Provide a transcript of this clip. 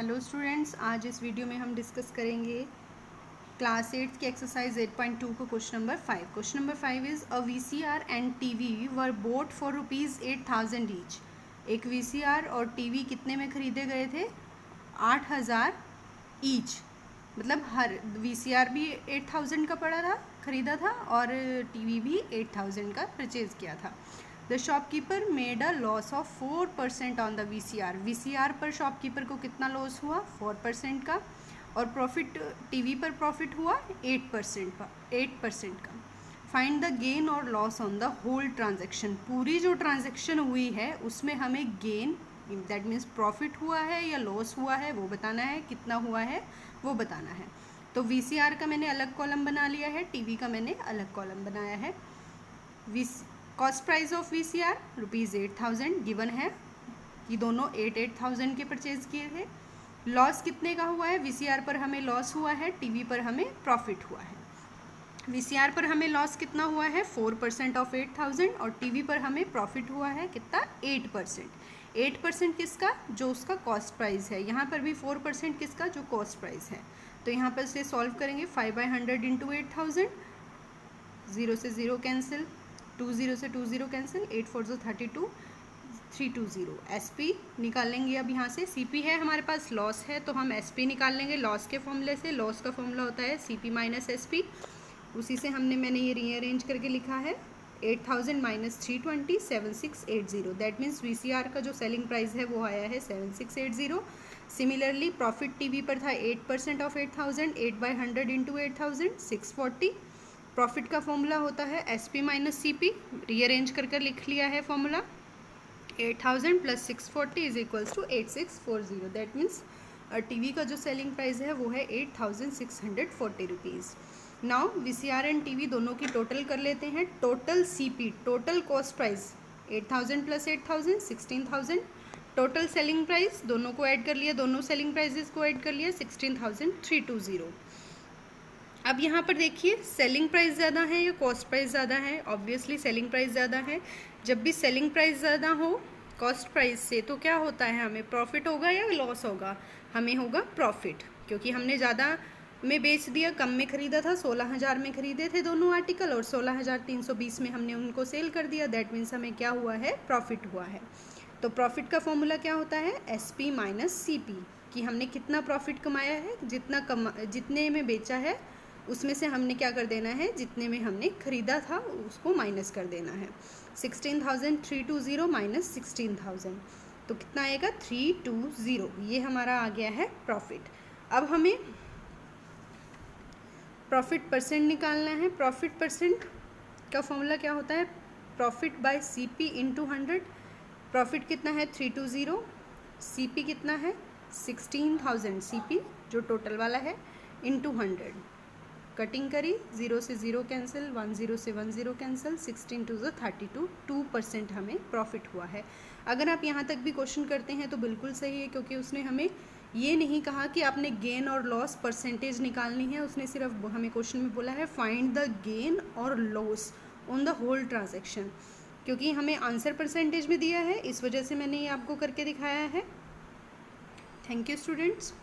Hello students, आज इस video में हम डिस्कस करेंगे क्लास 8 की एक्सरसाइज 8.2 को question number 5। Question number 5 is a VCR and TV were boat for ₹8,000 each. एक वीसीआर और टीवी कितने में ख़रीदे गए थे? 8,000 ईच। मतलब हर वीसीआर भी 8,000 का पड़ा था, ख़रीदा था, और टीवी भी 8,000 का परचेज़ किया था। The shopkeeper made a loss of 4% on the VCR. VCR पर शॉपकीपर को कितना लॉस हुआ? 4% का। और प्रॉफिट टीवी पर प्रॉफिट हुआ 8% का। फाइंड द गेन और loss on the whole transaction. पूरी जो ट्रांजैक्शन हुई है उसमें हमें गेन, दैट मीन्स प्रॉफिट हुआ है या लॉस हुआ है, वो बताना है। कितना हुआ है वो बताना है। तो वीसीआर का मैंने अलग कॉलम बना लिया है, टीवी का मैंने अलग कॉलम बनाया है। Cost price of VCR ₹8,000 given है कि दोनों 8,000 के परचेज किए थे। लॉस कितने का हुआ है? वीसीआर पर हमें लॉस हुआ है, टीवी पर हमें प्रॉफिट हुआ है। वीसीआर पर हमें लॉस कितना हुआ है? 4% ऑफ 8,000, और टीवी पर हमें प्रॉफिट हुआ है कितना? 8%। 8% किसका? जो उसका कॉस्ट प्राइस है। यहाँ पर भी 4% किसका? जो कॉस्ट प्राइस है। तो यहाँ पर से सॉल्व करेंगे। 5/100 इंटू 8,000, 0 से 0 कैंसिल, 2 0 से 2 0 कैंसिल, 8 4 32, 320। एसपी निकाल लेंगे। अब यहाँ से सीपी है हमारे पास, लॉस है, तो हम एसपी निकाल लेंगे लॉस के फॉर्मूले से। लॉस का फॉर्मूला होता है सीपी माइनस एसपी। उसी से मैंने ये रीअरेंज करके लिखा है 8,000 माइनस 320, 7680। दैट मीन्स वीसीआर का जो सेलिंग प्राइस है वो आया है 7680। सिमिलरली प्रॉफिट टीवी पर था 8% ऑफ 8,000, 8/100 इंटू 8,000, 640। प्रॉफिट का फॉर्मूला होता है S P minus C P. Rearrange कर लिख लिया है formula. 8,000 plus 640 is equals to 8640। That means TV का जो सेलिंग प्राइस है वो है 8,640 rupees. Now VCR and TV दोनों की टोटल कर लेते हैं। Total CP, total cost price 8,000 plus 8,000, 16,000। Total selling price दोनों को ऐड कर लिया, दोनों सेलिंग प्राइजेस को ऐड कर लिया, 16,320। अब यहाँ पर देखिए, सेलिंग प्राइस ज़्यादा है या कॉस्ट प्राइस ज़्यादा है? ऑब्वियसली सेलिंग प्राइस ज़्यादा है। जब भी सेलिंग प्राइस ज़्यादा हो कॉस्ट प्राइस से तो क्या होता है? हमें प्रॉफिट होगा या लॉस होगा? हमें होगा प्रॉफिट, क्योंकि हमने ज़्यादा में बेच दिया, कम में ख़रीदा था। 16,000 में ख़रीदे थे दोनों आर्टिकल, और 16,320 में हमने उनको सेल कर दिया। दैट मीन्स हमें क्या हुआ है? प्रॉफिट हुआ है। तो प्रॉफिट का फॉर्मूला क्या होता है? S P minus C P, कि हमने कितना प्रॉफिट कमाया है, जितने में बेचा है उसमें से हमने क्या कर देना है? जितने में हमने ख़रीदा था उसको माइनस कर देना है। 16,320 माइनस 16,000, तो कितना आएगा? 320। ये हमारा आ गया है प्रॉफिट। अब हमें प्रॉफिट परसेंट निकालना है। प्रॉफिट परसेंट का फॉर्मूला क्या होता है? Profit by C P into 100। Profit कितना है? 320। सी पी कितना है? 16,000 सी पी जो टोटल वाला है, इंटू 100। कटिंग करी, 0 से 0 कैंसिल, 1 0 से 1 0 कैंसिल, 16 2 32, 2% हमें प्रॉफिट हुआ है। अगर आप यहाँ तक भी क्वेश्चन करते हैं तो बिल्कुल सही है, क्योंकि उसने हमें ये नहीं कहा कि आपने गेन और लॉस परसेंटेज निकालनी है। उसने सिर्फ हमें क्वेश्चन में बोला है फाइंड द गेन और loss on the whole transaction. क्योंकि हमें आंसर परसेंटेज में दिया है, इस वजह से मैंने ये आपको करके दिखाया है। Thank you students.